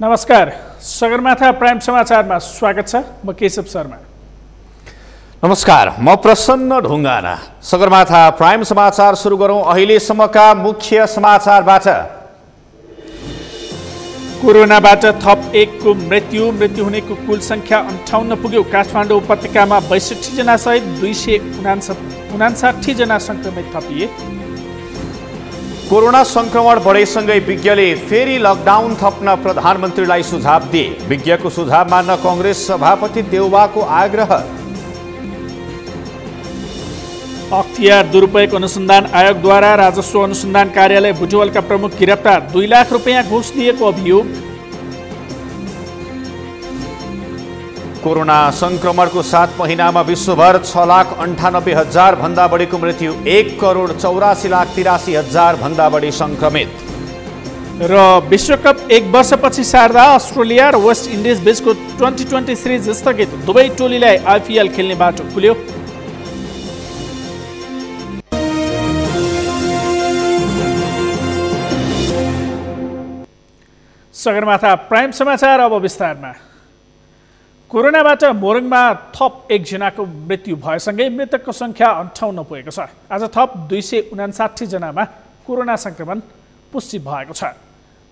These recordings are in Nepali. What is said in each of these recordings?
नमस्कार, सगरमाथा प्राइम समाचारमा स्वागत छ। म केशव शर्मा। नमस्कार, म प्रसन्न ढुङ्गाना। सगरमाथा प्राइम समाचार सुरु गरौँ अहिलेसम्मका मुख्य समाचारबाट। कोरोनाबाट थप 1 को मृत्यु हुनेको कुल संख्या 58 पुग्यो। काठमाडौँ उपत्यकामा 62 जना सहित 259 जना संक्रमित थपिए। कोरोना संक्रमण बढेसँगै विज्ञले फेरि लकडाउन थप्न प्रधानमन्त्रीलाई सुझाव दिए। विज्ञको सुझाव मान्न कांग्रेस सभापति देउवाको आग्रह। अख्तियार दुरुपयोग अनुसन्धान आयोगद्वारा राजस्व अनुसन्धान कार्यालय बुटवलका प्रमुख गिरफ्तार। 2 लाख रुपैयाँ घुस लिएको अभियोग। कोरोना संक्रमणको 7 महिनामा विश्वभर 6,98,000 भन्दा बढीको मृत्यु। 1,84,83,000 भन्दा बढी संक्रमित। र विश्वकप 1 वर्षपछि सार्दा अस्ट्रेलिया र वेस्ट इन्डिज बीचको 2020 सिरिज स्थगित। दुवै टोलीलाई आइपिएल खेल्ने बाटो खुल्यो। सगरमाथा प्राइम समाचार अब विस्तारमा। कोरोनाबाट मोरङमा थप 1 जनाको मृत्यु भएसँगै मृतकको संख्या 58 पुगेको छ। आज थप 259 जनामा कोरोना संक्रमण पुष्टि भएको छ।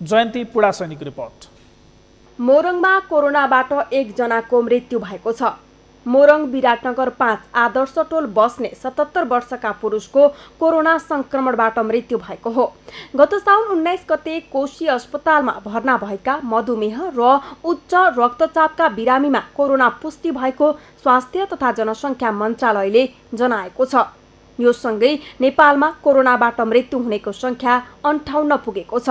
जयन्ती पुडासैनीको रिपोर्ट। मोरङमा कोरोनाबाट 1 जनाको मृत्यु भएको छ। मोरङ विराटनगर 5 आदर्श टोल बस्ने 77 वर्षका पुरुषको कोरोना संक्रमणबाट मृत्यु भएको हो। गत साउन 19 गते कोशी अस्पतालमा भर्ना भएका मधुमेह र उच्च रक्तचापका बिरामीमा कोरोना पुष्टि भएको स्वास्थ्य तथा जनसङ्ख्या मन्त्रालयले जनाएको छ। यो सँगै नेपालमा कोरोनाबाट मृत्यु हुनेको संख्या 58 पुगेको छ।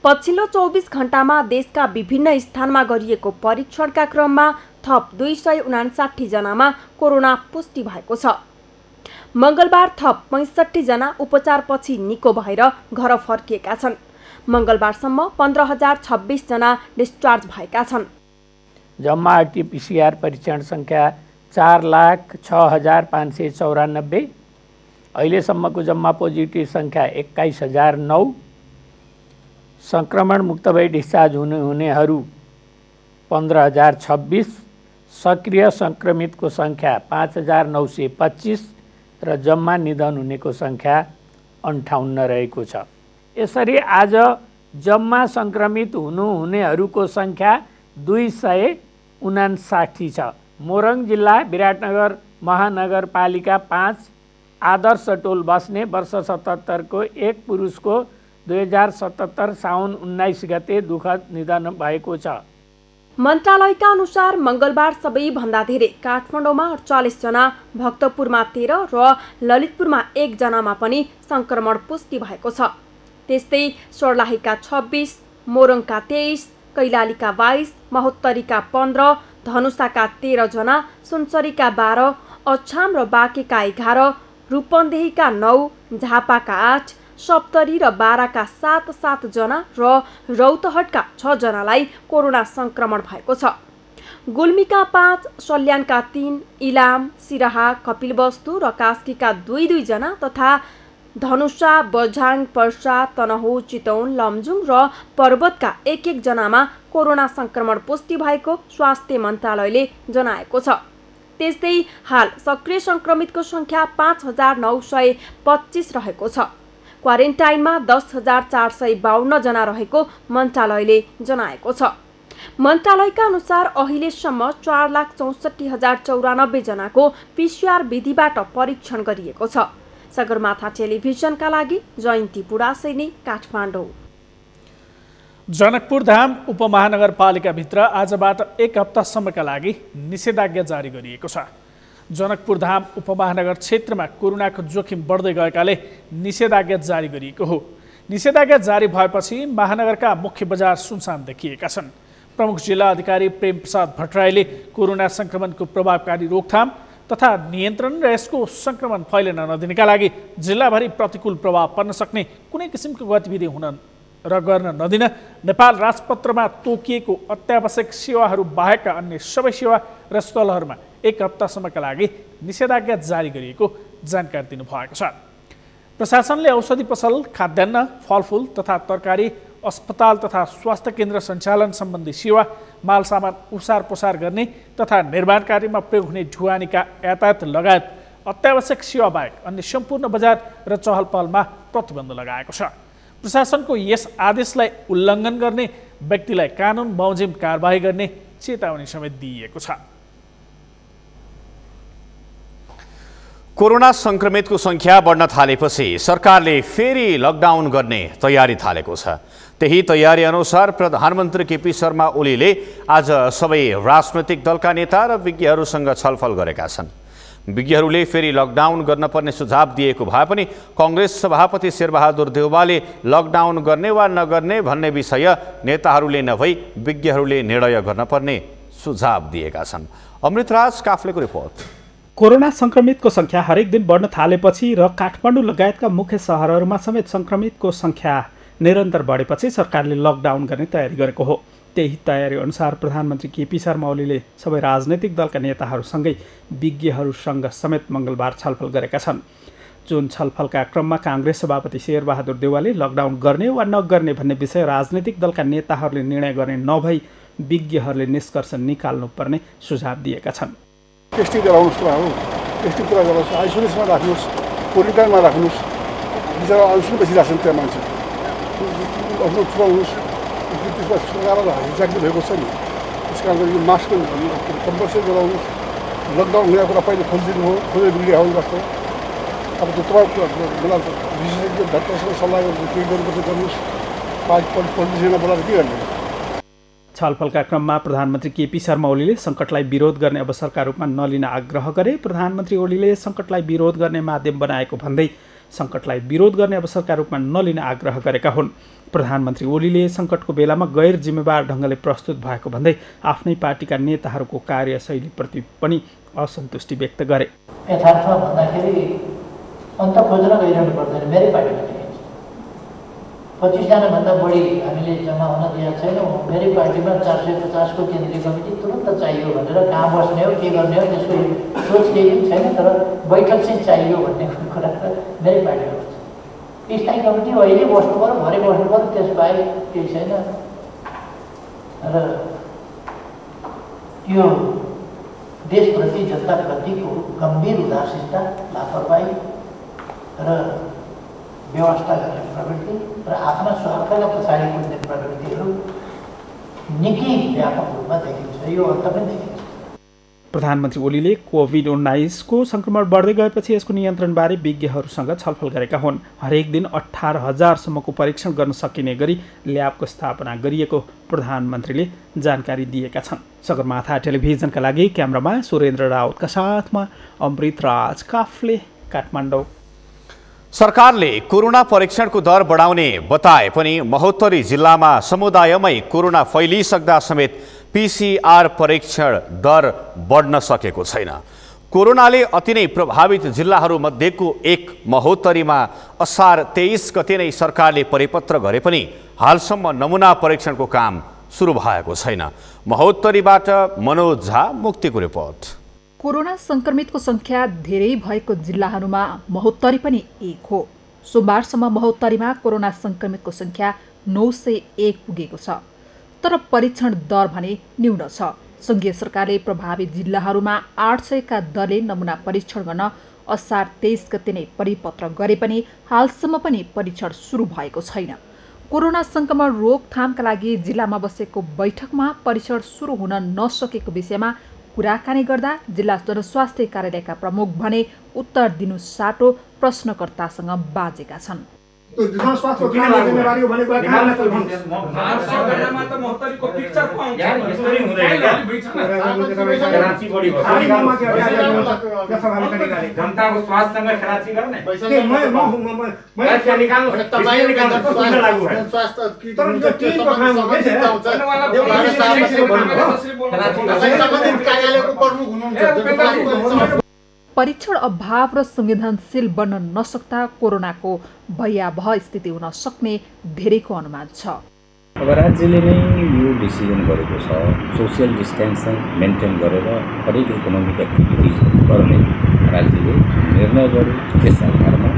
पछिल्लो 24 घण्टामा देशका विभिन्न स्थानमा गरिएको परीक्षणका क्रममा थप 259 जनामा कोरोना पुष्टि भएको छ। मंगलबार थप 65 जना उपचारपछि निको भएर घर फर्किएका छन्। मंगलबारसम्म 15,026 जना डिस्चार्ज भएका छन्। जम्मा आरटीपीसीआर परीक्षण संख्या 4,06,594। अहिलेसम्मको जम्मा पोजिटिभ संख्या 21,009। संक्रमण मुक्त भई डिस्चार्ज हुनेहरू 15,026। सक्रिय संक्रमितको संख्या 5,925 र जम्मा निधन हुनेको संख्या 58 रहेको छ। यसरी आज जम्मा संक्रमित हुनेहरूको संख्या 259 छ। मोरङ जिल्ला विराटनगर महानगरपालिका 5 आदर्श टोल बस्ने वर्ष 77 को 1 पुरुषको 2077 साउन 19 गते दुःखद निधन भएको छ। मन्त्रालयका अनुसार मंगलबार सबैभन्दा धेरै काठमाडौँमा 48 जना, भक्तपुरमा 13 र ललितपुरमा 1 जनामा पनि संक्रमण पुष्टि भएको छ। त्यस्तै सर्लाहीका 26, मोरङका 23, कैलालीका 22, महोत्तरीका 15, धनुषाका 13 जना, सुनसरीका 12, अछाम र बाँकेका 11, रूपन्देहीका 9, झापाका 8, सप्तरी र बाराका 7 जना र रौतहटका 6 जनालाई कोरोना संक्रमण भएको छ। गुल्मीका 5, सल्यानका 3, इलाम, सिराहा, कपिलवस्तु र कास्कीका 2 जना तथा धनुषा, बझाङ, पर्सा, तनहुँ, चितौन, लमजुङ र पर्वतका 1 जनामा कोरोना संक्रमण पुष्टि भएको स्वास्थ्य मन्त्रालयले जनाएको छ। त्यस्तै हाल सक्रिय संक्रमितको संख्या 5,925 रहेको छ। क्वारेन्टाइनमा 10,452 जना रहेको मन्त्रालयले जनाएको छ। मन्त्रालयका अनुसार अहिलेसम्म 4,64,094 जनाको पीसीआर विधिबाट परीक्षण गरिएको छ। सगरमाथा टेलिभिजनका लागि जयन्ती पुडासैनी, काठमाडौँ। जनकपुर धाम उपमहानगरपालिकाभित्र आजबाट 1 हप्तासम्मका लागि निषेधाज्ञा जारी गरिएको छ। जनकपुर धाम उपमहानगर क्षेत्रमा कोरोनाको जोखिम बढ्दै गएकाले निषेधाज्ञा जारी गरिएको हो। निषेधाज्ञा जारी भएपछि महानगरका मुख्य बजार सुनसान देखिएका छन्। प्रमुख जिल्ला अधिकारी प्रेम प्रसाद भट्टराईले कोरोना संक्रमणको प्रभावकारी रोकथाम तथा नियन्त्रण र यसको संक्रमण फैलिन नदिनका लागि जिल्लाभरि प्रतिकूल प्रभाव पर्न सक्ने कुनै किसिमको गतिविधि हुन र गर्न नदिन नेपाल राजपत्रमा तोकिएको अत्यावश्यक सेवाहरू बाहेकका अन्य सबै सेवा र स्थलहरूमा 1 हप्तासम्मका लागि निषेधाज्ञा जारी गरिएको जानकारी दिनुभएको छ। प्रशासनले औषधि पसल, खाद्यान्न, फलफुल तथा तरकारी अस्पताल तथा स्वास्थ्य केन्द्र सञ्चालन सम्बन्धी सेवा, माल सामान उसार पसार गर्ने तथा निर्माण कार्यमा प्रयोग हुने ढुवानीका यातायात लगायत अत्यावश्यक सेवा बाहेक अन्य सम्पूर्ण बजार र चहल पहलमा प्रतिबन्ध लगाएको छ। प्रशासनको यस आदेशलाई उल्लङ्घन गर्ने व्यक्तिलाई कानुन बमोजिम कारबाही गर्ने चेतावनी समेत दिइएको छ। कोरोना संक्रमितको संख्या बढ्न थालेपछि सरकारले फेरि लकडाउन गर्ने तयारी थालेको छ। त्यही तयारी अनुसार प्रधानमन्त्री केपी शर्मा ओलीले आज सबै राजनैतिक दलका नेता र विज्ञहरूसँग छलफल गरेका छन्। विज्ञहरूले फेरि लकडाउन गर्न पर्ने सुझाव दिएको भए पनि कांग्रेस सभापति शेरबहादुर देउवाले लकडाउन गर्ने वा नगर्ने भन्ने विषय नेताहरूले नभई विज्ञहरूले निर्णय गर्न पर्ने सुझाव दिएका छन्। अमृतराज काफ्लेको रिपोर्ट। कोरोना संक्रमितको संख्या हरेक दिन बढ्न थालेपछि र काठमाडौँ लगायतका मुख्य सहरहरूमा समेत संक्रमितको संख्या निरन्तर बढेपछि सरकारले लकडाउन गर्ने तयारी गरेको हो। त्यही तयारी अनुसार प्रधानमन्त्री केपी शर्मा ओलीले सबै राजनैतिक दलका नेताहरूसँगै विज्ञहरूसँग समेत मङ्गलबार छलफल गरेका छन्। जुन छलफलका क्रममा कांग्रेस सभापति शेरबहादुर देउवाले लकडाउन गर्ने वा नगर्ने भन्ने विषय राजनैतिक दलका नेताहरूले निर्णय गर्ने नभई विज्ञहरूले निष्कर्ष निकाल्नुपर्ने सुझाव दिएका छन्। टेस्टिङ गराउनुहोस्, टेस्टिङ पुरा गराउनुहोस्, आइसोलेसनमा राख्नुहोस्, क्वारेन्टाइनमा राख्नुहोस्। बिचरा आइसोलेसन बसिरहेको छ त्यहाँ मान्छे आफ्नो पुऱ्याउनुहोस्। त्यसमा सरकारलाई हिजाग्दो भएको छ नि, त्यस कारणले यो मास्क कम्पलसरी गराउनुहोस्। लकडाउन हुने कुरा पहिले खोलिदिनु हो, खोलेर बिग्रिया हो जस्तो। अब त्यो तपाईँ विशेषज्ञ डाक्टरसँग सल्लाह गरेर के गर्नुपर्छ गर्नुहोस्। पोलिटिसियनलाई बोलाएर के गर्ने? छलफलका क्रममा प्रधानमन्त्री केपी शर्मा ओलीले सङ्कटलाई विरोध गर्ने अवसरका रूपमा नलिन आग्रह गरे। प्रधानमन्त्री ओलीले सङ्कटलाई विरोध गर्ने माध्यम बनाएको भन्दै सङ्कटलाई विरोध गर्ने अवसरका रूपमा नलिन आग्रह गरेका हुन्। प्रधानमन्त्री ओलीले सङ्कटको बेलामा गैर जिम्मेवार ढङ्गले प्रस्तुत भएको भन्दै आफ्नै पार्टीका नेताहरूको कार्यशैलीप्रति पनि असन्तुष्टि व्यक्त गरे। यथार्थमा भन्दाखेरि अन्त खोज्न गइरहनु पर्दैन। मेरै पार्टीमा 25 जनाभन्दा बढी हामीले जम्मा हुन दिएको छैनौँ। मेरै पार्टीमा 450 को केन्द्रीय कमिटी तुरन्त चाहियो भनेर कहाँ बस्ने हो, के गर्ने हो त्यसको सोच केही पनि छैन, तर बैठक चाहिँ चाहियो भन्ने कुरा त मेरै पार्टीमा छ। स्थायी कमिटी अहिले बस्नु पऱ्यो, भरे बस्नु पऱ्यो, त्यसबाहेक केही छैन। र यो देशप्रति जनताप्रतिको गम्भीर उदासीनता, लापरवाही र व्यवस्था गर्ने प्रवृत्ति र आफ्ना स्वार्थका पछाडि कुद्ने प्रवृत्तिहरू निकै व्यापक रूपमा देखिन्छ। यो अन्त पनि देखिन्छ। प्रधानमन्त्री ओलीले कोभिड-19 को संक्रमण बढ्दै गएपछि यसको नियन्त्रणबारे विज्ञहरूसँग छलफल गरेका हुन्। हरेक दिन 18,000 सम्मको परीक्षण गर्न सकिने गरी ल्याबको स्थापना गरिएको प्रधानमन्त्रीले जानकारी दिएका छन्। सगरमाथा टेलिभिजनका लागि क्यामेरामा सुरेन्द्र राउतका साथमा अमृतराज काफ्ले, काठमाडौँ। सरकारले कोरोना परीक्षणको दर बढाउने बताए पनि महोत्तरी जिल्लामा समुदायमै कोरोना फैलिसक्दा समेत पीसीआर परीक्षण दर बढ्न सकेको छैन। कोरोनाले अति नै प्रभावित जिल्लाहरूमध्येको एक महोत्तरीमा असार 23 गते नै सरकारले परिपत्र गरे पनि हालसम्म नमुना परीक्षणको काम सुरु भएको छैन। महोत्तरीबाट मनोज झा, मुक्तिको रिपोर्ट। कोरोना संक्रमितको संख्या धेरै भएको जिल्लाहरूमा महोत्तरी पनि एक हो। सोमबारसम्म महोत्तरीमा कोरोना संक्रमितको संख्या 901 पुगेको छ, तर परीक्षण दर भने न्यून छ। संघीय सरकारले प्रभावित जिल्लाहरूमा 800 का दरले नमुना परीक्षण गर्न असार 23 गते नै परिपत्र गरे पनि हालसम्म पनि परीक्षण सुरु भएको छैन। कोरोना संक्रमण रोकथामका लागि जिल्लामा बसेको बैठकमा परीक्षण सुरु हुन नसकेको विषयमा कुराकानी गर्दा जिल्ला जनस्वास्थ्य कार्यालयका प्रमुख भने उत्तर दिनु साटो प्रश्नकर्तासँग बाजेका छन्। परीक्षण अभाव र संवेदनशील बन्न नसक्दा कोरोनाको भयावह स्थिति हुन सक्ने धेरैको अनुमान छ। अब राज्यले नै यो डिसिजन गरेको छ, सोसियल डिस्टेन्सिङ मेन्टेन गरेर हरेक इकोनोमिक एक्टिभिटिज गर्ने राज्यले निर्णय गर्यो। त्यस आधारमा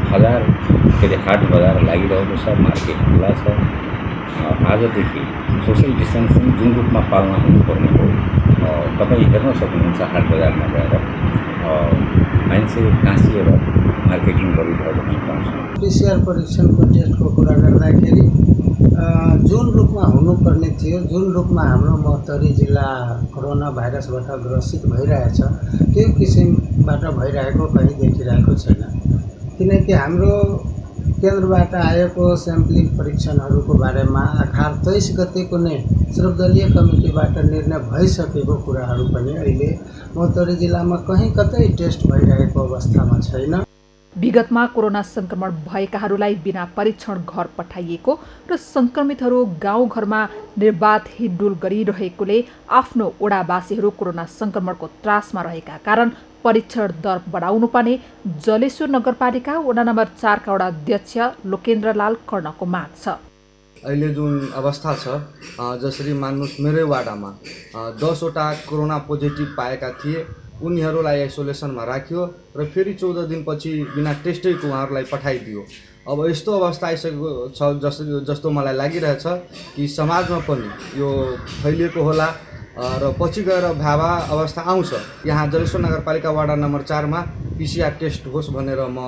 हाट बजार लागिरहेको छ, मार्केट खुला छ, आजदेखि सोसियल डिस्टेन्सिङ जुन रूपमा पालना हुनुपर्ने हो तपाईँ हेर्न सक्नुहुन्छ हाट बजारमा गएर मान्छे टाँसिएर मार्केटिङ गरिरहेको हामी पाउँछौँ। PCR परीक्षणको टेस्टको कुरा गर्दाखेरि जुन रूपमा हुनुपर्ने थियो, जुन रूपमा हाम्रो महोत्तरी जिल्ला कोरोना भाइरसबाट ग्रसित भइरहेछ त्यो किसिमबाट भइरहेको कहीँ देखिरहेको छैन। किनकि हाम्रो केन्द्रबाट आएको स्याम्पलिङ परीक्षणहरूको बारेमा आखार 23 गतेको नै सर्वदलीय कमिटीबाट निर्णय भइसकेको कुराहरू पनि अहिले महोत्तरी जिल्लामा कहीँ कतै टेस्ट भइरहेको अवस्थामा छैन। विगतमा कोरोना संक्रमण भएकाहरूलाई बिना परीक्षण घर पठाइएको र संक्रमितहरू गाउँघरमा निर्बाध हिडडुल गरिरहेकोले आफ्नो ओडावासीहरू कोरोना संक्रमणको त्रासमा रहेका कारण परीक्षण दर बढाउनुपर्ने जलेश्वर नगरपालिका वडा नम्बर 4 का वडा अध्यक्ष लोकेन्द्रलाल कर्णको माग छ। अहिले जुन अवस्था छ जसरी मान्नुस् मेरै वाडामा 10 वटा कोरोना पोजिटिभ पाएका थिए, उनीहरूलाई आइसोलेसनमा राख्यो र फेरि 14 दिनपछि बिना टेस्टैको उहाँहरूलाई पठाइदियो। अब यस्तो अवस्था आइसकेको छ जस्तो मलाई लागिरहेछ कि समाजमा पनि यो फैलिएको होला र पछि गएर भावा अवस्था आउँछ। यहाँ जलेश्वर नगरपालिका वाडा नम्बर 4 मा PCR टेस्ट होस् भनेर म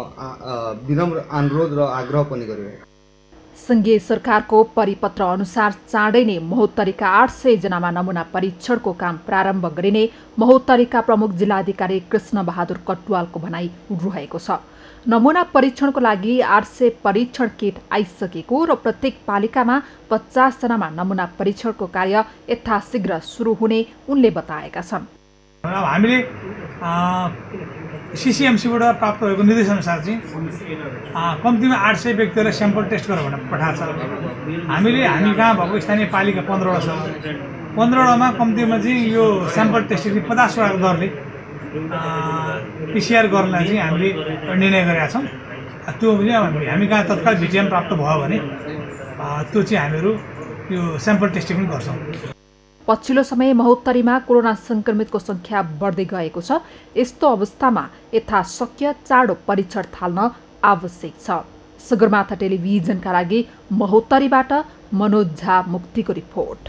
विनम्र अनुरोध र आग्रह पनि गरिरहेको। संघीय सरकारको परिपत्र अनुसार चाँडै नै महोत्तरीका 800 जनामा नमुना परीक्षणको काम प्रारम्भ गरिने महोत्तरीका प्रमुख जिल्लाधिकारी कृष्ण बहादुर कटुवालको भनाई रहेको छ। नमुना परीक्षणको लागि 800 परीक्षण किट आइसकेको र प्रत्येक पालिकामा 50 जनामा नमुना परीक्षणको कार्य यथाशीघ्र सुरु हुने उनले बताएका छन्। हामीले CCMC-बाट प्राप्त भएको निर्देशअनुसार चाहिँ कम्तीमा 800 व्यक्तिहरूलाई स्याम्पल टेस्ट गरेर भनेर पठाएको छ। हामी कहाँ भएको स्थानीय पालिका 15 छ। 15 वटामा कम्तीमा चाहिँ यो स्याम्पल टेस्ट 50 वटाको दरले PCR गर्नलाई चाहिँ हामीले निर्णय गरेका छौँ। त्यो हामी कहाँ तत्काल VTM प्राप्त भयो भने त्यो चाहिँ हामीहरू यो स्याम्पल टेस्टिङ पनि गर्छौँ। पछिल्लो समय महोत्तरीमा कोरोना संक्रमितको संख्या बढ्दै गएको छ। यस्तो अवस्थामा यथाशक्य चाँडो परीक्षण थाल्न आवश्यक छ। सगरमाथा टेलिभिजनका लागि महोत्तरीबाट मनोज झा मुक्तिको रिपोर्ट।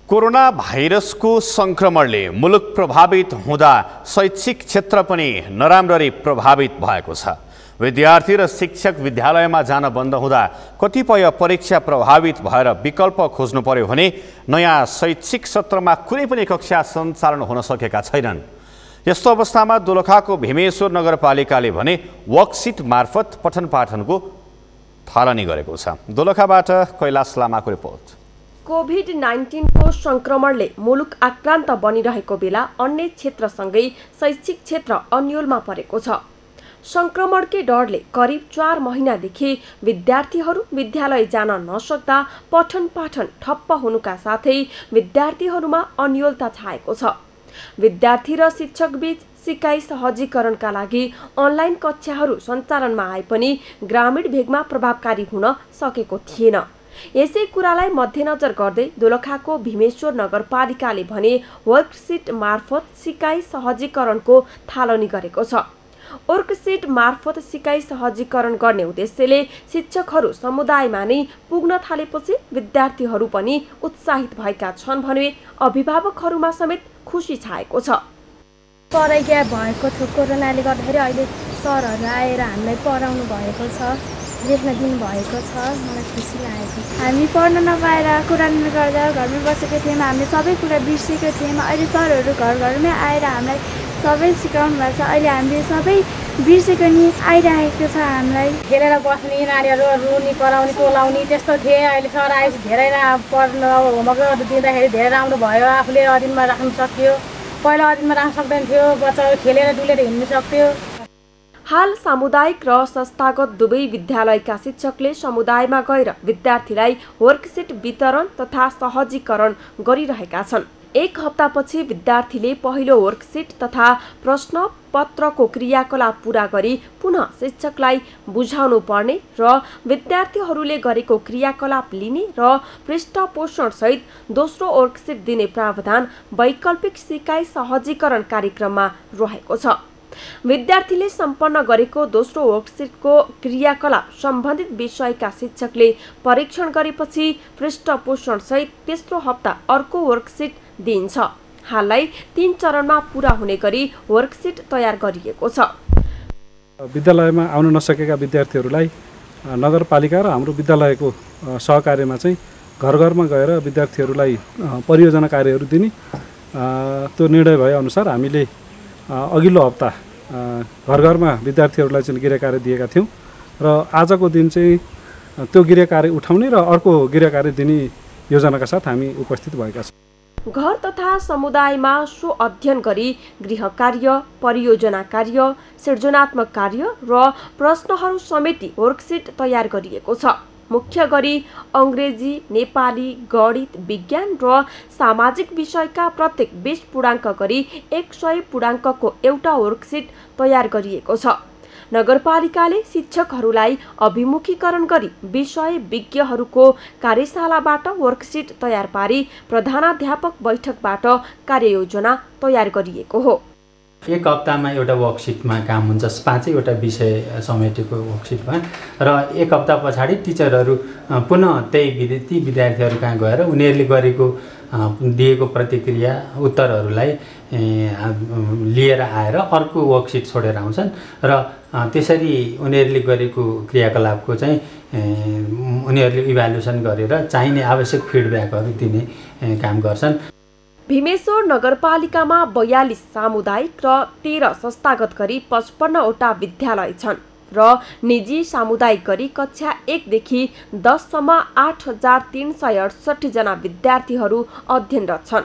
कोरोना भाइरसको संक्रमणले मुलुक प्रभावित हुँदा शैक्षिक क्षेत्र पनि नराम्ररी प्रभावित भएको छ। विद्यार्थी र शिक्षक विद्यालयमा जान बन्द हुँदा कतिपय परीक्षा प्रभावित भएर विकल्प खोज्नु पर्यो भने नयाँ शैक्षिक सत्रमा कुनै पनि कक्षा सञ्चालन हुन सकेका छैनन्। यस्तो अवस्थामा दोलखाको भीमेश्वर नगरपालिकाले भने वर्कसिट मार्फत पठन पाठनको थालनी गरेको छ। दोलखाबाट कैलाश लामाको रिपोर्ट। कोभिड-19 को संक्रमणले मुलुक आक्रान्त बनिरहेको बेला अन्य क्षेत्रसँगै शैक्षिक क्षेत्र अन्योलमा परेको छ। संक्रमणकै डरले करिब 4 महिनादेखि विद्यार्थीहरू विद्यालय जान नसक्दा पठन पाठन ठप्प हुनुका साथै विद्यार्थीहरूमा अन्योलता छाएको छ। विद्यार्थी र शिक्षक बीच सिकाइ सहजीकरणका लागि अनलाइन कक्षाहरू सञ्चालनमा आए पनि ग्रामीण भेगमा प्रभावकारी हुन सकेको थिएन। यसै कुरालाई मध्यनजर गर्दै दोलखाको भीमेश्वर नगरपालिकाले भने वर्कसिट मार्फत सिकाइ सहजीकरणको थालनी गरेको छ। वर्कसिट मार्फत सिकाइ सहजीकरण गर्ने उद्देश्यले शिक्षकहरू समुदायमा नै पुग्न थालेपछि विद्यार्थीहरू पनि उत्साहित भएका छन् भने अभिभावकहरूमा समेत खुसी छाएको छ। पढाइ ग्याप भएको थियो कोरोनाले गर्दाखेरि, अहिले सरहरू आएर हामीलाई पढाउनु भएको छ, लेख्न दिनु भएको छ, मलाई खुसी लागेको छ। हामी पढ्न नपाएर कोरोनाले गर्दा घरमै बसेको थियौँ, हामीले सबै कुरा बिर्सेको थियौँ। अहिले सरहरू घर घरमै आएर हामीलाई सबै सिकाउनु भएको छ। अहिले हामीले सबै बिर्सेको नि आइरहेको छ। हामीलाई खेलेर बस्ने नानीहरू रुनी कराउने टोलाउने त्यस्तो थिए। अहिले सर आएपछि धेरै पढ्न होमवर्क दिँदाखेरि धेरै राम्रो भयो। आफूले अधीनमा राख्न सक्यो। पहिला अधीनमा राख्न सक्दैन थियो, बच्चाहरू खेलेर डुलेर हिँड्न सक्थ्यो। हाल सामुदायिक र संस्थागत दुवै विद्यालयका शिक्षकले समुदायमा गएर विद्यार्थीलाई वर्कसिट वितरण तथा सहजीकरण गरिरहेका छन्। एक हप्तापछि विद्यार्थीले पहिलो वर्कसिट तथा प्रश्न पत्रको क्रियाकलाप पूरा गरी पुनः शिक्षकलाई बुझाउनु पर्ने र विद्यार्थीहरूले गरेको क्रियाकलाप लिने र पृष्ठपोषण सहित दोस्रो वर्कसिट दिने प्रावधान वैकल्पिक सिकाइ सहजीकरण कार्यक्रममा रहेको छ। विद्यार्थीले सम्पन्न गरेको दोस्रो वर्कसिटको क्रियाकलाप सम्बन्धित विषयका शिक्षकले परीक्षण गरेपछि पृष्ठपोषण सहित तेस्रो हप्ता अर्को वर्कसिट दिइन्छ। हाललाई 3 चरणमा पूरा हुने गरी वर्कसिट तयार गरिएको छ। विद्यालयमा आउन नसकेका विद्यार्थीहरूलाई नगरपालिका र हाम्रो विद्यालयको सहकार्यमा चाहिँ घर घरमा गएर विद्यार्थीहरूलाई परियोजना कार्यहरू दिने त्यो निर्णय भए अनुसार हामीले अघिल्लो हप्ता घर घरमा विद्यार्थीहरूलाई चाहिँ गृह कार्य दिएका थियौँ र आजको दिन चाहिँ त्यो गृह कार्य उठाउने र अर्को गृह कार्य दिने योजनाका साथ हामी उपस्थित भएका छौँ। घर तथा समुदायमा सो अध्ययन गरी गृह कार्य, परियोजना कार्य, सृजनात्मक कार्य र प्रश्नहरू समेटी वर्कसिट तयार गरिएको छ। मुख्य गरी अङ्ग्रेजी, नेपाली, गणित, विज्ञान र सामाजिक विषयका प्रत्येक 20 पूर्णाङ्क गरी 100 पूर्णाङ्कको एउटा वर्कसिट तयार गरिएको छ। नगरपालिकाले शिक्षकहरूलाई अभिमुखीकरण गरी विषय विज्ञहरूको कार्यशालाबाट वर्कसिट तयार पारी प्रधानाध्यापक बैठकबाट कार्ययोजना तयार गरिएको हो। एक हप्तामा एउटा वर्कसिटमा काम हुन्छ, 5 वटा विषय समेटेको वर्कसिटमा र एक हप्ता पछाडि टिचरहरू पुनः ती विद्यार्थीहरू कहाँ गएर उनीहरूले गरेको दिएको प्रतिक्रिया उत्तरहरूलाई लिएर आएर अर्को वर्कसिट छोडेर आउँछन् र त्यसरी उनीहरूले गरेको क्रियाकलापको चाहिँ उनीहरूले इभ्यालुएसन गरेर चाहिने आवश्यक फिडब्याकहरू दिने काम गर्छन्। भीमेश्वर नगरपालिकामा 42 सामुदायिक र 13 संस्थागत गरी 55 वटा विद्यालय छन् र निजी सामुदायिक गरी कक्षा 1 देखि 10 सम्म 8368 जना विद्यार्थीहरू अध्ययनरत छन्।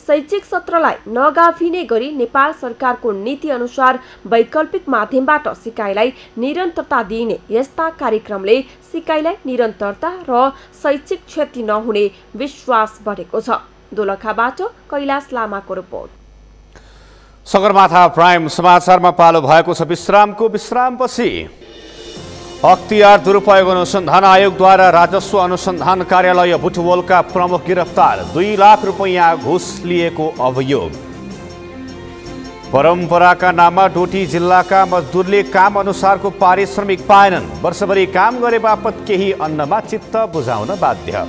शैक्षिक सत्रलाई नगाभिने गरी नेपाल सरकारको नीति अनुसार वैकल्पिक माध्यमबाट सिकाइलाई निरन्तरता दिइने यस्ता कार्यक्रमले सिकाइलाई निरन्तरता र शैक्षिक क्षति नहुने विश्वास बढेको छ। दोलखाबाट कैलाश लामाको रिपोर्ट। सगरमाथा प्राइम समाचारमा पालो भएको छ विश्रामपछि। अख्तियार दुरुपयोग अनुसन्धान आयोगद्वारा राजस्व अनुसन्धान कार्यालय बुटवलका प्रमुख गिरफ्तार, 2 लाख रुपैयाँ घुस लिएको अभियोग। परम्पराका नाममा डोटी जिल्लाका मजदुरले काम अनुसारको पारिश्रमिक पाएनन्, वर्षभरि काम गरे बापत केही अन्नमा चित्त बुझाउन बाध्य।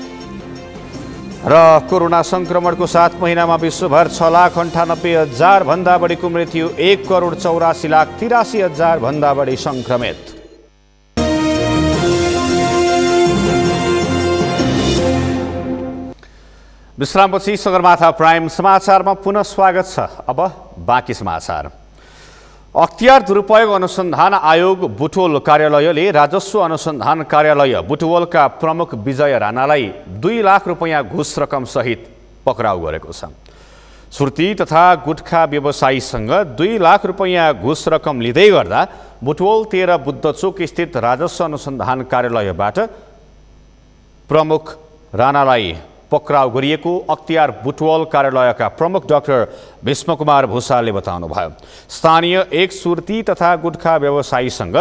र कोरोना संक्रमणको 7 महिनामा विश्वभर 6,98,000 भन्दा बढीको मृत्यु, 1,84,83,000 भन्दा बढी संक्रमित। विश्रामपछि सगरमाथा प्राइम समाचारमा पुनः स्वागत छ। अब बाँकी समाचार। अख्तियार दुरुपयोग अनुसन्धान आयोग बुटवल कार्यालयले राजस्व अनुसन्धान कार्यालय बुटवलका प्रमुख विजय राणालाई 2 लाख रुपैयाँ घुस रकम सहित पक्राउ गरेको छ। सुर्ती तथा गुटखा व्यवसायीसँग 2 लाख रुपैयाँ घुस रकम लिँदै गर्दा बुटवल 13 बुद्धचोक स्थित राजस्व अनुसन्धान कार्यालयबाट प्रमुख राणालाई पक्राउ गरिएको अख्तियार बुटवल कार्यालयका प्रमुख डाक्टर भीष्मकुमार भूषालले बताउनुभयो। स्थानीय एक सुर्ती तथा गुटखा व्यवसायीसँग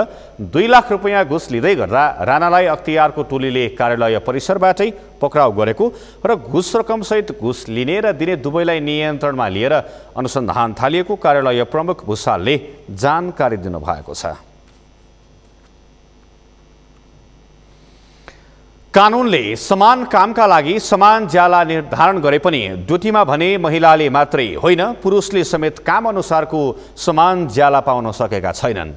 2 लाख रुपैयाँ घुस लिँदै गर्दा राणालाई अख्तियारको टोलीले कार्यालय परिसरबाटै पक्राउ गरेको र घुस रकमसहित घुस लिने र दिने दुवैलाई नियन्त्रणमा लिएर अनुसन्धान थालिएको कार्यालय प्रमुख भूषालले जानकारी दिनुभएको छ। कानुनले समान कामका लागि समान ज्याला निर्धारण गरे पनि ड्युटीमा भने महिलाले मात्रै होइन पुरुषले समेत काम अनुसारको समान ज्याला पाउन सकेका छैनन्।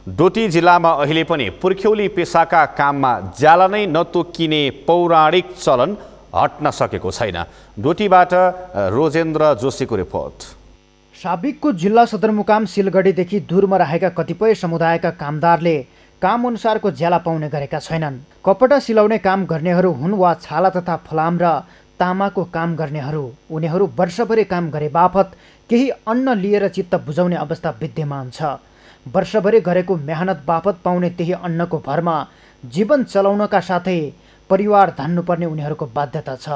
डोटी जिल्लामा अहिले पनि पुर्ख्यौली पेसाका काममा ज्याला नै नतोकिने पौराणिक चलन हट्न सकेको छैन। डोटीबाट रोजेन्द्र जोशीको रिपोर्ट। साबिकको जिल्ला सदरमुकाम सिलगढीदेखि दूरमा रहेका कतिपय समुदायका कामदारले काम अनुसारको ज्याला पाउने गरेका छैनन्। कपडा सिलाउने काम गर्नेहरू हुन् वा छाला तथा फलाम र तामाको काम गर्नेहरू, उनीहरू वर्षभरि काम गरे बापत केही अन्न लिएर चित्त बुझाउने अवस्था विद्यमान छ। वर्षभरि गरेको मेहनत बापत पाउने त्यही अन्नको भरमा जीवन चलाउनका साथै परिवार धान्नुपर्ने उनीहरूको बाध्यता छ।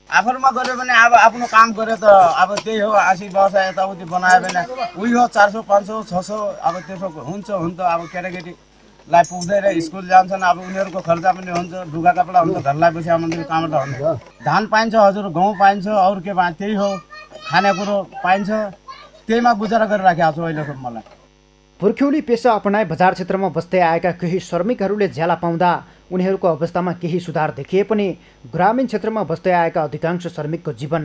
आफूमा गऱ्यो भने अब आफ्नो काम गरे त अब त्यही हो, 80 वर्ष यताउति बनायो भने उही हो 400 500 600 अब त्यसो हुन्छ अब केटाकेटीलाई पुग्दैन स्कुल जान्छन्, अब उनीहरूको खर्च पनि हुन्छ, ढुगा कपडा हुन्छ, घरलाई बसी आउँदैन कामबाट हुन्छ। धान पाइन्छ हजुर, गहुँ पाइन्छ, अरू के पाइन्छ त्यही हो, खानेकुरो पाइन्छ, त्यहीमा गुजारा गरिराखेको छु अहिलेसम्म। मलाई पुर्ख्यौली पेसा अपनाए बजार क्षेत्रमा बस्दै आएका केही श्रमिकहरूले ज्याला पाउँदा उनीहरूको अवस्थामा केही सुधार देखिए पनि ग्रामीण क्षेत्रमा बस्दै आएका अधिकांश श्रमिकको जीवन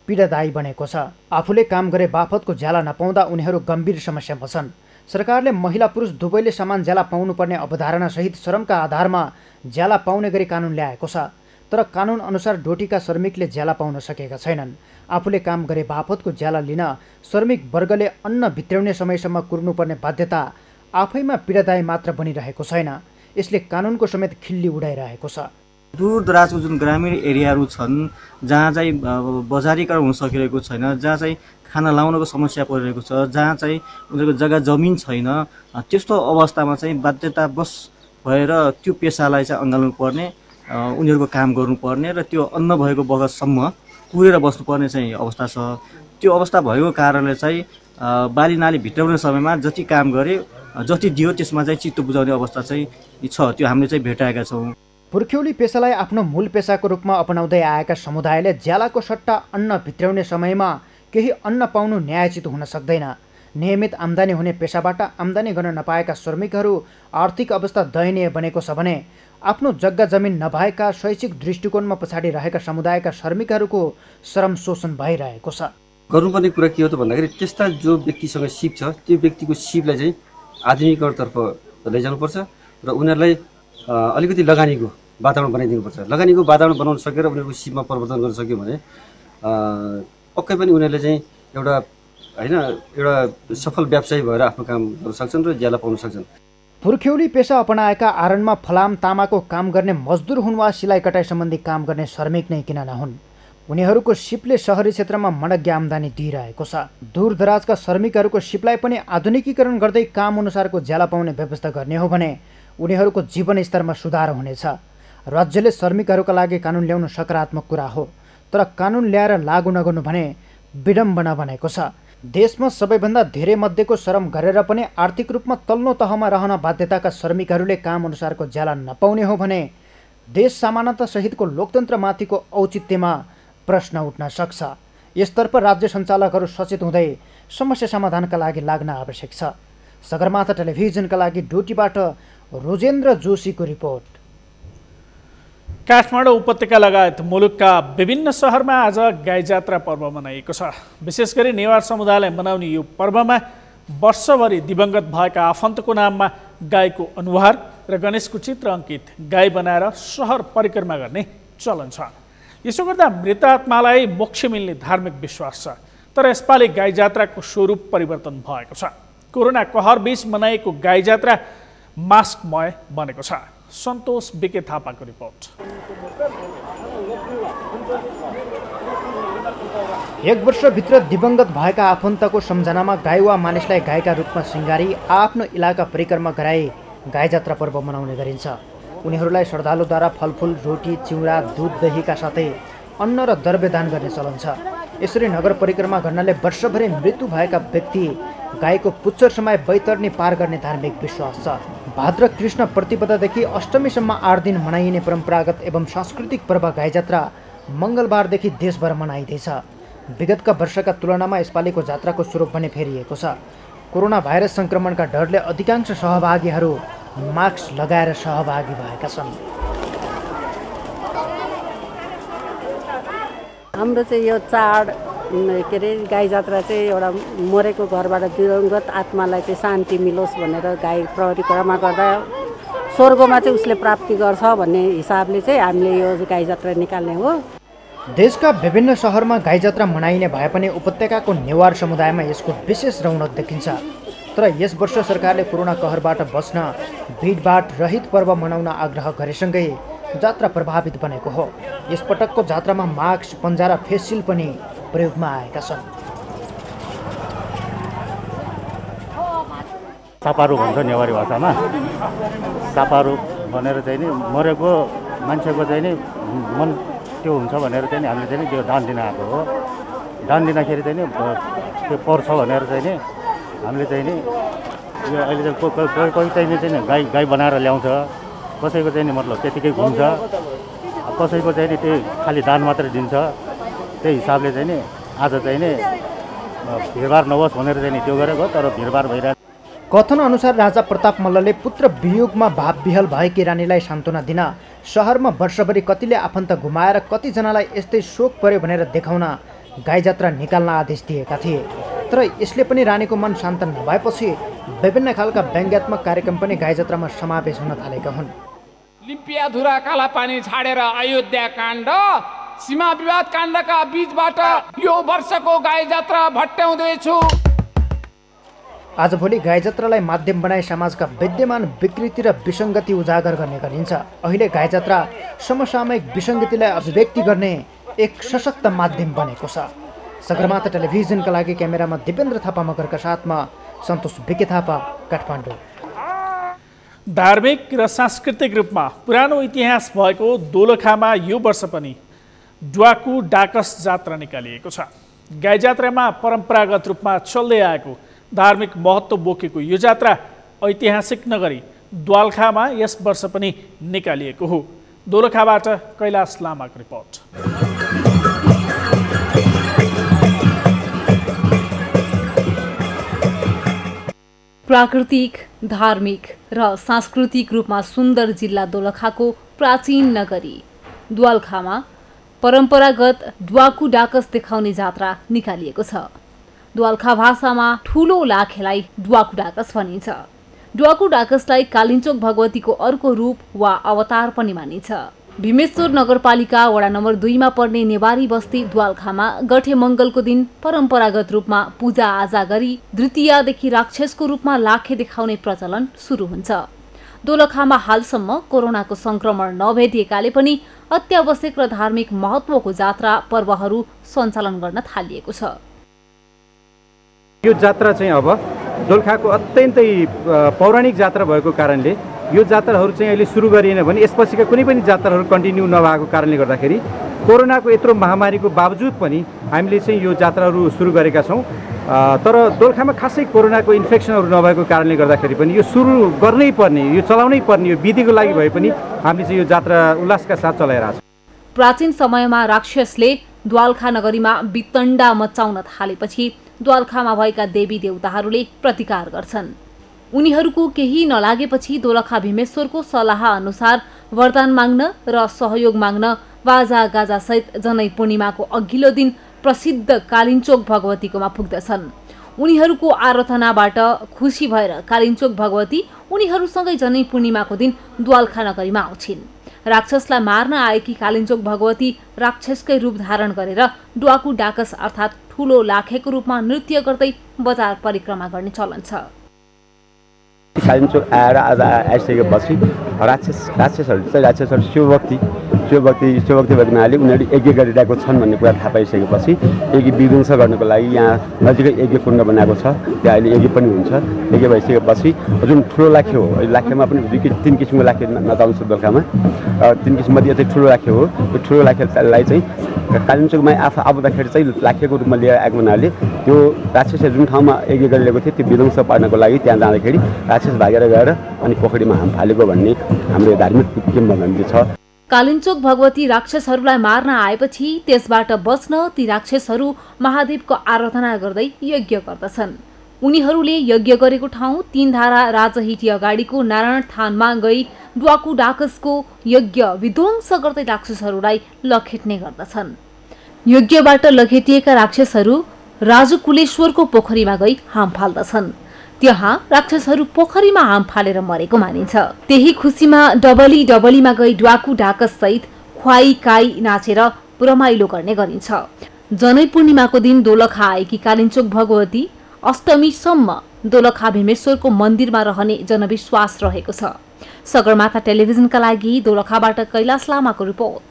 पीडादायी बनेको छ। आफूले काम गरे बापतको ज्याला नपाउँदा उनीहरू गम्भीर समस्यामा छन्। सरकारले महिला पुरुष दुवैले समान ज्याला पाउनुपर्ने अवधारणासहित श्रमका आधारमा ज्याला पाउने गरी कानुन ल्याएको छ। तर कानुन अनुसार डोटीका श्रमिकले ज्याला पाउन सकेका छैनन्। आफूले काम गरे बापतको ज्याला लिन श्रमिक वर्गले अन्न भित्राउने समयसम्म कुर्नुपर्ने बाध्यता आफैमा पीडादायी मात्र बनिरहेको छैन, यसले कानुनको समेत खिल्ली उडाइरहेको छ। दूरदराजको जुन ग्रामीण एरियाहरू छन् जहाँ चाहिँ बजारीकरण हुन सकिरहेको छैन, जहाँ चाहिँ खाना लाउनको समस्या परिरहेको छ, जहाँ चाहिँ उनीहरूको जग्गा जमिन छैन, त्यस्तो अवस्थामा चाहिँ बाध्यतावश भएर त्यो पेसालाई चाहिँ अँगाल्नु पर्ने, उनीहरूको काम गर्नुपर्ने र त्यो अन्न भएको बगतसम्म कुरेर बस्नुपर्ने चाहिँ अवस्था छ। त्यो अवस्था भएको कारणले चाहिँ बाली नाली भित्राउने समयमा जति काम गरे जति दियो त्यसमा चाहिँ चित्त बुझाउने अवस्था चाहिँ छ। त्यो हामीले चाहिँ भेटाएका छौँ। पुर्ख्यौली पेसालाई आफ्नो मूल पेसाको रूपमा अपनाउँदै आएका समुदायले ज्यालाको सट्टा अन्न भित्राउने समयमा केही अन्न पाउनु न्यायोचित हुन सक्दैन। नियमित आम्दानी हुने पेसाबाट आम्दानी गर्न नपाएका श्रमिकहरू आर्थिक अवस्था दयनीय बनेको छ भने आफ्नो जग्गा जमिन नभएका शैक्षिक दृष्टिकोणमा पछाडि रहेका समुदायका श्रमिकहरूको श्रम शोषण भइरहेको छ। गर्नुपर्ने कुरा के हो त भन्दाखेरि त्यस्ता जो व्यक्तिसँग सिप छ त्यो व्यक्तिको सिपलाई चाहिँ आधुनिकरणतर्फ लैजानुपर्छ र उनीहरूलाई अलिकति लगानीको वातावरण बनाइदिनुपर्छ। लगानीको वातावरण बनाउन सकेर उनीहरूको सिपमा परिवर्तन गर्न सक्यो भने पक्कै पनि उनीहरूले चाहिँ एउटा सफल व्यवसायी भएर आफ्नो काम गर्न सक्छन् र ज्याला पाउन सक्छन्। पुर्ख्यौली पेसा अपनाएका आरणमा फलाम तामाको काम गर्ने मजदुर हुन् वा सिलाइ कटाइ सम्बन्धी काम गर्ने श्रमिक नै किन नहुन्, उनीहरूको सिपले शहरी क्षेत्रमा मनग्य आम्दानी दिइरहेको छ। दूरदराजका श्रमिकहरूको सिपलाई पनि आधुनिकीकरण गर्दै काम अनुसारको ज्याला पाउने व्यवस्था गर्ने हो भने उनीहरूको जीवनस्तरमा सुधार हुनेछ। राज्यले श्रमिकहरूका लागि कानुन ल्याउनु सकारात्मक कुरा हो, तर कानुन ल्याएर लागू नगर्नु भने विडम्बना बनेको छ। देशमा सबैभन्दा धेरै मध्येको श्रम गरेर पनि आर्थिक रूपमा तल्लो तहमा रहन बाध्यताका श्रमिकहरूले काम अनुसारको ज्याला नपाउने हो भने देश समानता सहितको लोकतन्त्रमाथिको औचित्यमा प्रश्न उठ्न सक्छ। यसतर्फ राज्य सञ्चालकहरू सचेत हुँदै समस्या समाधानका लागि लाग्न आवश्यक छ। सगरमाथा टेलिभिजनका लागि डोटीबाट रोजेन्द्र जोशीको रिपोर्ट। काठमाडौँ उपत्यका लगायत मुलुकका विभिन्न सहरमा आज गाई जात्रा पर्व मनाइएको छ। विशेष गरी नेवार समुदायले मनाउने यो पर्वमा वर्षभरि दिवंगत भएका आफन्तको नाममा गाईको अनुहार र गणेशको चित्र अङ्कित गाई बनाएर सहर परिक्रमा गर्ने चलन छ। यसो गर्दा मृत आत्मालाई मोक्ष मिल्ने धार्मिक विश्वास छ। तर यसपालि गाई जात्राको स्वरूप परिवर्तन भएको छ। कोरोना कहर बीच मनाइएको गाई जात्रा मास्कमय बनेको छ। सन्तोष बिके थापाको रिपोर्ट। एक वर्षभित्र दिवंगत भएका आफन्तको सम्झनामा गाई वा मानिसलाई गाईका रूपमा सिँगारी आफ्नो इलाका परिक्रमा गराई गाई जात्रा पर्व मनाउने गरिन्छ। उनीहरूलाई श्रद्धालुद्वारा फलफुल, रोटी, चिउरा, दूध, दहीका साथै अन्न र द्रव्य दान गर्ने चलन छ। यसरी नगर परिक्रमा गर्नाले वर्षभरि मृत्यु भएका व्यक्ति गाईको पुच्छर समय बैतरणी पार गर्ने धार्मिक विश्वास छ। भाद्र कृष्ण प्रतिपदादेखि अष्टमीसम्म 8 दिन मनाइने परम्परागत एवं सांस्कृतिक पर्व गाई जात्रा मङ्गलबारदेखि देशभर मनाइँदैछ। विगतका वर्षका तुलनामा यसपालिको जात्राको स्वरूप पनि फेरिएको छ। कोरोना भाइरस सङ्क्रमणका डरले अधिकांश सहभागीहरू मास्क लगाएर सहभागी भएका छन्। हाम्रो चाहिँ यो चाड के अरे गाई जात्रा चाहिँ एउटा मरेको घरबाट दिवंगत आत्मालाई चाहिँ शान्ति मिलोस् भनेर गाई परिक्रमा गर्दा स्वर्गमा चाहिँ उसले प्राप्ति गर्छ भन्ने हिसाबले चाहिँ हामीले यो गाई जात्रा निकाल्ने हो। देशका विभिन्न सहरमा गाई जात्रा मनाइने भए पनि उपत्यकाको नेवार समुदायमा यसको विशेष रौनक देखिन्छ। तर यस वर्ष सरकारले कोरोना कहरबाट बच्न भिडभाड रहित पर्व मनाउन आग्रह गरेसँगै जात्रा प्रभावित बनेको हो। यसपटकको जात्रामा मास्क, पन्जा र फेस सिल्ड पनि प्रयोगमा आएका छन्। सापारू भन्छ नेवारी भाषामा। सापारू भनेर चाहिँ नि मरेको मान्छेको चाहिँ नि मन त्यो हुन्छ भनेर चाहिँ हामीले चाहिँ त्यो दान दिन आएको हो। दान दिँदाखेरि चाहिँ नि त्यो पर्छ भनेर चाहिँ नि हामीले चाहिँ नि यो अहिले चाहिँ कोही चाहिँ नि गाई बनाएर ल्याउँछ, कसैको चाहिँ नि मतलब त्यतिकै घुम्छ, कसैको चाहिँ नि त्यही खालि दान मात्रै दिन्छ। त्यही हिसाबले चाहिँ नि आज चाहिँ नि भिडभाड नहोस् भनेर चाहिँ नि त्यो गरेको, तर भिडभाड भइरहेको। कथन अनुसार राजा प्रताप मल्लले पुत्र वियोगमा भाव विहल भएकी रानीलाई सान्त्वना दिन सहरमा वर्षभरि कतिले आफन्त गुमाएर कतिजनालाई यस्तै शोक पर्यो भनेर देखाउन गाई जात्रा निकाल्न आदेश दिएका थिए। तर यसले पनि रानीको मन शान्त नभएपछि विभिन्न खालका व्यङ्ग्यात्मक कार्यक्रम पनि गाई जात्रामा समावेश हुन थालेका हुन्। लिम्पियाधुरा कालापानी छाडेर अयोध्या काण्ड, सीमा विवाद काण्डका बीचबाट यो वर्षको गाई जात्रा भट्ट्याउँदैछु। आजभोलि गाई जात्रालाई माध्यम बनाई समाजका विद्यमान विकृति र विसङ्गति उजागर गर्ने गरिन्छ। अहिले गाई जात्रा समसामयिक विसङ्गतिलाई अभिव्यक्ति गर्ने एक सशक्त माध्यम बनेको छ। सगरमाथा टेलिभिजनका लागि क्यामेरामा दिपेन्द्र थापा मगरका साथमा सन्तोष बिके थापा, काठमाडौँ। धार्मिक र सांस्कृतिक रूपमा पुरानो इतिहास भएको दोलखामा यो वर्ष पनि ड्वाकु डाकस जात्रा निकालिएको छ। गाई जात्रामा परम्परागत रूपमा चल्दै आएको धार्मिक महत्त्व बोकेको यो जात्रा ऐतिहासिक नगरी द्वालखामा यस वर्ष पनि निकालिएको हो। दोलखाबाट कैलाश लामाको रिपोर्ट। प्राकृतिक, धार्मिक र सांस्कृतिक रूपमा सुन्दर जिल्ला दोलखाको प्राचीन नगरी द्वालखामा परम्परागत ड्वाकु डाकस देखाउने जात्रा निकालिएको छ। द्वालखा भाषामा ठुलो लाखेलाई ड्वाकु डाकस भनिन्छ। ड्वाकु डाकसलाई कालिन्चोक भगवतीको अर्को रूप वा अवतार पनि मानिन्छ। भीमेश्वर नगरपालिका वडा नम्बर 2 मा पर्ने नेवारी बस्ती द्वालखामा गठे मङ्गलको दिन परम्परागत रूपमा पूजा आजा गरी द्वितीयदेखि राक्षसको रूपमा लाखे देखाउने प्रचलन सुरु हुन्छ। दोलखामा हालसम्म कोरोनाको संक्रमण नभेटिएकाले पनि अत्यावश्यक र धार्मिक महत्त्वको जात्रा पर्वहरू सञ्चालन गर्न थालिएको छ। यो जात्रा चाहिँ अब दोलखाको अत्यन्तै पौराणिक जात्रा भएको कारणले यो जात्राहरू चाहिँ अहिले सुरु गरिएन भने यसपछिका कुनै पनि जात्राहरू कन्टिन्यू नभएको कारणले गर्दाखेरि कोरोनाको यत्रो महामारीको बावजुद पनि हामीले चाहिँ यो जात्राहरू सुरु गरेका छौँ। तर दोलखामा खासै कोरोनाको इन्फेक्सनहरू नभएको कारणले गर्दाखेरि पनि यो सुरु गर्नै पर्ने, यो चलाउनै पर्ने, यो विधिको लागि भए पनि हामीले चाहिँ यो जात्रा उल्लासका साथ चलाइरहेको छौँ। प्राचीन समयमा राक्षसले द्वालखा नगरीमा वितण्डा मचाउन थालेपछि द्वालखामा भएका देवी देवताहरूले प्रतिकार गर्छन्। उनीहरूको केही नलागेपछि दोलखा भीमेश्वरको सल्लाह अनुसार वरदान माग्न र सहयोग माग्न बाजा गाजा सहित जनै पूर्णिमाको अघिल्लो दिन प्रसिद्ध कालिन्चोक भगवतीकोमा पुग्दछन्। उनीहरूको आराधनाबाट खुसी भएर कालिन्चोक भगवती उनीहरूसँगै जनै पूर्णिमाको दिन द्वालखा नगरीमा आउँछिन्। राक्षसलाई मार्न आएकी कालिन्चोक भगवती राक्षसकै रूप धारण गरेर ड्वाकु डाकस अर्थात् ठुलो लाखेको रूपमा नृत्य गर्दै बजार परिक्रमा गर्ने चलन छ। कालिन्चोक आएर आज आइसकेपछि राक्षसहरू शिवभक्ति भएको हुनाले उनीहरू यज्ञ गरिरहेको छन् भन्ने कुरा थाहा पाइसकेपछि यज्ञ विध्वंस गर्नको लागि यहाँ नजिकै यज्ञ कुण्ड बनाएको छ। त्यहाँ अहिले यज्ञ पनि हुन्छ। यज्ञ भइसकेपछि जुन ठुलो लाखे हो, लाखेमा पनि 3 किसिमको लाखे नचाउँछ दोलखामा। 3 किसिममध्ये यतै ठुलो लाखे हो। यो ठुलो लाखेलाई चाहिँ कालिन्चोकमा आउँदाखेरि चाहिँ लाखेको रूपमा लिएर आएको हुनाले त्यो राक्षसले जुन ठाउँमा यज्ञ गरिरहेको थियो त्यो विध्वंस पार्नको लागि त्यहाँ जाँदाखेरि राक्षस भागेर गएर अनि पोखरीमा हाम फालेको भन्ने हाम्रो धार्मिक किंवदन्ती छ। कालिन्चोक भगवती राक्षसहरूलाई मार्न आएपछि त्यसबाट बच्न ती राक्षसहरू महादेवको आराधना गर्दै यज्ञ गर्दछन्। उनीहरूले यज्ञ गरेको ठाउँ 3 धारा राजहिटी अगाडिको नारायण थानमा गई ड्वाकु डाकसको यज्ञ विध्वंस गर्दै राक्षसहरूलाई लखेट्ने गर्दछन्। यज्ञबाट लखेटिएका राक्षसहरू राजकुलेश्वरको पोखरीमा गई हाम फाल्दछन्। त्यहाँ राक्षसहरू पोखरीमा हाम फालेर मरेको मानिन्छ। त्यही खुसीमा डबलीमा गई ड्वाकु डाकस सहित ख्वाई काई नाचेर रमाइलो गर्ने गरिन्छ। जनै पूर्णिमाको दिन दोलखा आएकी कालिन्चोक भगवती अष्टमीसम्म दोलखा भीमेश्वरको मन्दिरमा रहने जनविश्वास रहेको छ। सगरमाथा टेलिभिजनका लागि दोलखाबाट कैलाश लामाको रिपोर्ट।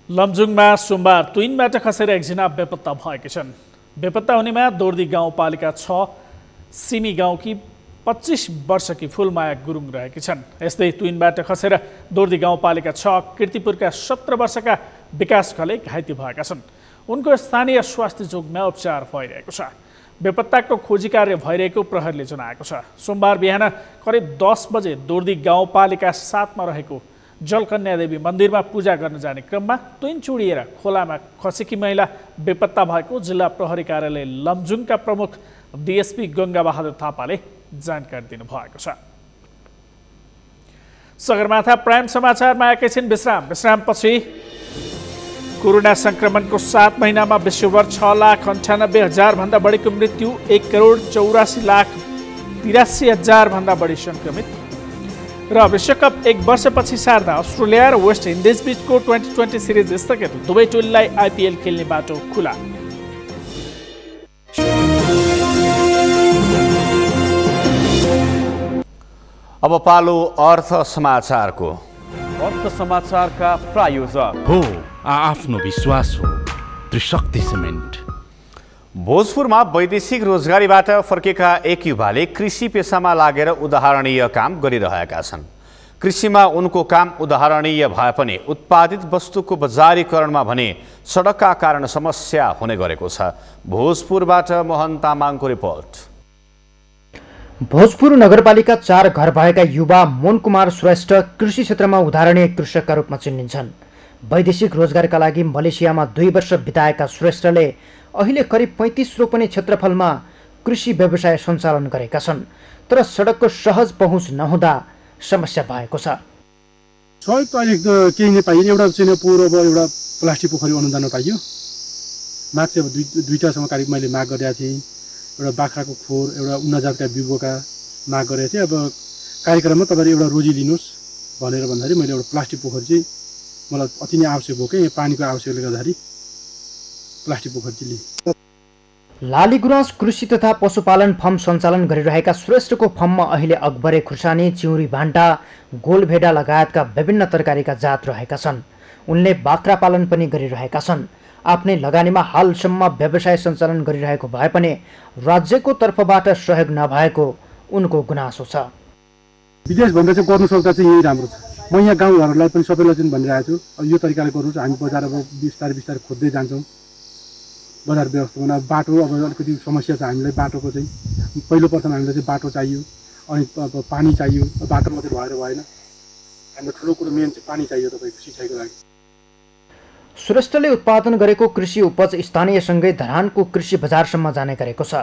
लमजुङमा सोमबार तुइनबाट खसेर एकजना बेपत्ता भएकी छन्। बेपत्ता हुनेमा दोर्दी गाउँपालिका 6 सिमी गाउँकी 25 वर्षकी फुलमाया गुरुङ रहेकी छन्। यस्तै तुइनबाट खसेर दोर्दी गाउँपालिका 6 कीर्तिपुरका 17 वर्षका विकास खले घाइते भएका छन्। उनको स्थानीय स्वास्थ्य चौकमा उपचार भइरहेको छ। बेपत्ताको खोजी कार्य भइरहेको प्रहरीले जनाएको छ। सोमबार बिहान करिब 10 बजे दोर्दी गाउँपालिका 7 मा रहेको जलकन्या देवी मन्दिरमा पूजा गर्न जाने क्रममा तुइन चुडिएर खोलामा खसेकी महिला बेपत्ता भएको जिल्ला प्रहरी कार्यालय लमजुङका प्रमुख डिएसपी गङ्गाबहादुर थापाले जानकारी दिनुभएको छ। सगरमाथा प्राइम समाचारमा एकैछिन विश्रामपछि कोरोना संक्रमणको 7 महिनामा विश्वभर 6,98,000 भन्दा बढीको मृत्यु, 1,84,83,000 भन्दा बढी संक्रमित र विश्वकप 1 वर्षपछि सार्दा अस्ट्रेलिया र वेस्ट इन्डिज बीचको 2020 सिरिज स्थगित, दुवै टोलीलाई आइपिएल खेल्ने बाटो खुला। अब पालो अर्थ समाचारको। अर्थ समाचारका प्रायोजक हो आफ्नो विश्वास हो त्रिशक्ति सिमेन्ट। भोजपुरमा वैदेशिक रोजगारीबाट फर्केका एक युवाले कृषि पेसामा लागेर उदाहरणीय काम गरिरहेका छन्। कृषिमा उनको काम उदाहरणीय भए पनि उत्पादित वस्तुको बजारीकरणमा भने सडकका कारण समस्या हुने गरेको छ। भोजपुरबाट मोहन तामाङको रिपोर्ट। भोजपुर नगरपालिका 4 घर भएका युवा मोहन कुमार श्रेष्ठ कृषि क्षेत्रमा उदाहरणीय कृषकका रूपमा चिनिन्छन्। वैदेशिक रोजगारका लागि मलेसियामा 2 वर्ष बिताएका श्रेष्ठले अहिले करिब 35 रोपनी क्षेत्रफलमा कृषि व्यवसाय सञ्चालन गरेका छन्। तर सडकको सहज पहुँच नहुँदा समस्या भएको छ। सहयोग त अहिले केही नै पाइएन। एउटा चाहिँ पोहोर अब एउटा प्लास्टिक पोखरी अनुदान पाइयो। माग चाहिँ अब दुईटासम्म करिब मैले माग गरेका थिएँ। एउटा बाख्राको खोर, एउटा 49,000 का बिउका माग गरेको थिएँ। अब कार्यक्रममा तपाईँले एउटा रोजी लिनुहोस् भनेर भन्दाखेरि मैले एउटा प्लास्टिक पोखरी चाहिँ मलाई अति नै आवश्यक भयो कि पानीको आवश्यकताले गर्दाखेरि प्लास्टिक पोखरी चाहिँ लिएँ। लालीगुराँस कृषि तथा पशुपालन फर्म सञ्चालन गरिरहेका श्रेष्ठको फर्ममा अहिले अकबरे खुर्सानी, चिउरी भान्टा, गोलभेडा लगायतका विभिन्न तरकारीका जात रहेका छन्। उनले बाख्रा पालन पनि गरिरहेका छन्। आफ्नै लगानीमा हालसम्म व्यवसाय सञ्चालन गरिरहेको भए पनि राज्यको तर्फबाट सहयोग नभएको उनको गुनासो छ। विदेश भन्दा चाहिँ गर्नु सक्दा चाहिँ यही राम्रो छ। म यहाँ गाउँघरहरूलाई पनि सबैलाई चाहिँ भनिरहेको छु, अब यो तरिकाले गर्नुहोस्। हामी बजार अब बिस्तारै खोज्दै जान्छौँ। बजार व्यवस्थापन अब बाटो अब अलिकति समस्या छ हामीलाई। बाटोको चाहिँ पहिलो प्रथम हामीलाई चाहिँ बाटो चाहियो, अनि पानी चाहियो। बाटो मात्रै भएर भएन, हामीलाई ठुलो कुरो मेन चाहिँ पानी चाहियो तपाईँको सिँचाइको लागि। श्रेष्ठले उत्पादन गरेको कृषि उपज स्थानीयसँगै धरानको कृषि बजारसम्म जाने गरेको छ।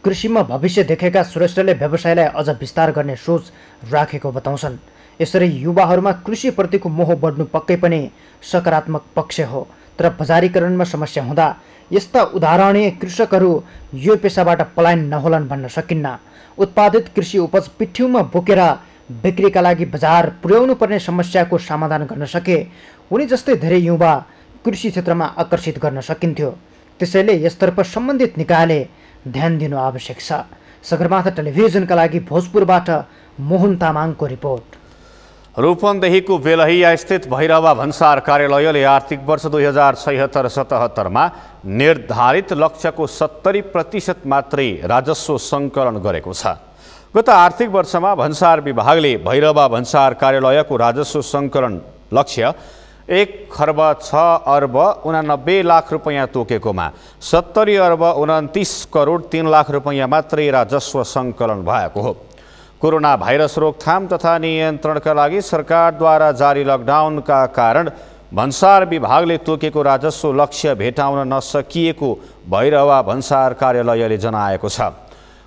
कृषिमा भविष्य देखेका श्रेष्ठले व्यवसायलाई अझ विस्तार गर्ने सोच राखेको बताउँछन्। यसरी युवाहरूमा कृषिप्रतिको मोह बढ्नु पक्कै पनि सकारात्मक पक्ष हो। तर बजारीकरणमा समस्या हुँदा यस्ता उदाहरणीय कृषकहरू यो पेसाबाट पलायन नहोलान् भन्न सकिन्न। उत्पादित कृषि उपज पिठ्यौमा बोकेर बिक्रीका लागि बजार पुर्याउनु पर्ने समस्याको समाधान गर्न सके उनी जस्तै धेरै युवा कृषि क्षेत्रमा आकर्षित गर्न सकिन्थ्यो। त्यसैले यसतर्फ सम्बन्धित निकायले ध्यान दिनु आवश्यक छ। सगरमाथा टेलिभिजनका लागि भोजपुरबाट मोहन तामाङको रिपोर्ट। रूपन्देहीको बेलहिया स्थित भैरवा भन्सार कार्यालयले आर्थिक वर्ष 2076-77मा निर्धारित लक्ष्यको 70% मात्रै राजस्व सङ्कलन गरेको छ। गत आर्थिक वर्षमा भन्सार विभागले भैरवा भन्सार कार्यालयको राजस्व सङ्कलन लक्ष्य 1,06,89,00,000 रुपैयाँ तोकेकोमा 70,29,03,00,000 रुपैयाँ मात्रै राजस्व सङ्कलन भएको हो। कोरोना भाइरस रोकथाम तथा नियन्त्रणका लागि सरकारद्वारा जारी लकडाउनका कारण भन्सार विभागले तोकेको राजस्व लक्ष्य भेटाउन नसकिएको भैरवा भन्सार कार्यालयले जनाएको छ।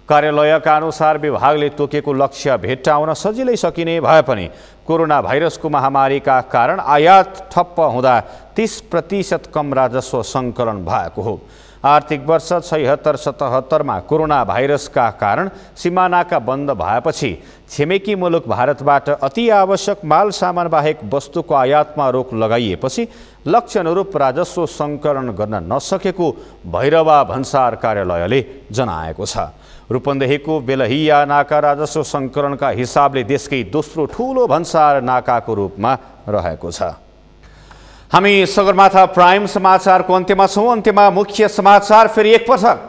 कार्यालयका अनुसार विभागले तोकेको लक्ष्य भेट्टाउन सजिलै सकिने भए पनि कोरोना भाइरसको महामारीका कारण आयात ठप्प हुँदा 30% कम राजस्व सङ्कलन भएको हो। आर्थिक वर्ष 76-77मा कोरोना भाइरसका कारण सीमानाका बन्द भएपछि छिमेकी मुलुक भारतबाट अति आवश्यक माल सामान बाहेक वस्तुको आयातमा रोक लगाइएपछि लक्ष्य अनुरूप राजस्व सङ्कलन गर्न नसकेको भैरवा भन्सार कार्यालयले जनाएको छ। रूपन्देहीको बेलहिया नाका राजस्व सङ्कलनका हिसाबले देशकै दोस्रो ठुलो भन्सार नाकाको रूपमा रहेको छ। हामी सगरमाथा प्राइम समाचारको अन्त्यमा छौँ। अन्त्यमा मुख्य समाचार फेरि एकपटक।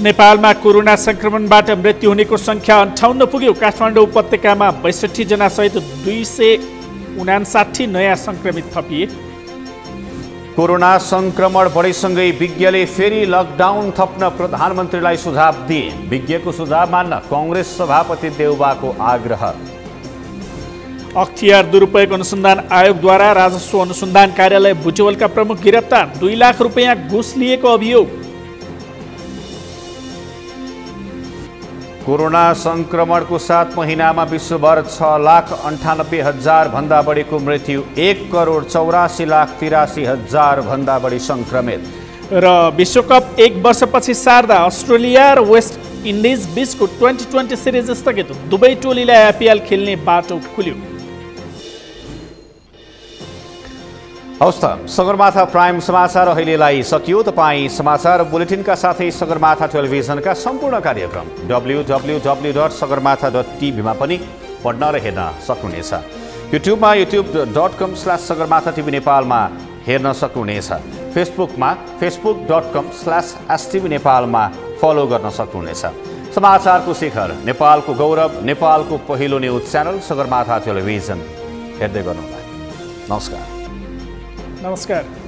नेपालमा कोरोना संक्रमणबाट मृत्यु हुनेको संख्या 58 पुग्यो। काठमाडौँ उपत्यकामा 62 जना सहित 259 नयाँ संक्रमित थपिए। कोरोना संक्रमण बढेसँगै विज्ञले फेरि लकडाउन थप्न प्रधानमन्त्रीलाई सुझाव दिए। विज्ञको सुझाव मान्न कांग्रेस सभापति देउबाको आग्रह। अख्तियार दुरुपयोग अनुसन्धान आयोगद्वारा राजस्व अनुसन्धान कार्यालय बुटवलका प्रमुख गिरफ्तार। 2 लाख रुपैयाँ घुस लिएको अभियोग। कोरोना संक्रमणको 7 महिनामा विश्वभर 6,98,000 भन्दा बढीको मृत्यु, 1,84,83,000 भन्दा बढी संक्रमित। र विश्वकप 1 वर्षपछि सार्दा अस्ट्रेलिया र वेस्ट इन्डिज बीचको 2020 सिरिज स्थगित, दुवै टोलीलाई आइपिएल खेल्ने बाटो खुल्यो। हवस् त, सगरमाथा प्राइम समाचार अहिलेलाई सकियो। तपाईँ समाचार बुलेटिनका साथै सगरमाथा टेलिभिजनका सम्पूर्ण कार्यक्रम www.sagarmatha.tv मा पनि पढ्न र हेर्न सक्नुहुनेछ। युट्युबमा youtube.com/sagarmathatv नेपालमा हेर्न सक्नुहुनेछ। फेसबुकमा facebook.com/STV नेपालमा फलो गर्न सक्नुहुनेछ। समाचारको शिखर, नेपालको गौरव, नेपालको पहिलो न्युज च्यानल सगरमाथा टेलिभिजन हेर्दै गर्नुहोला। नमस्कार। नमस्कार।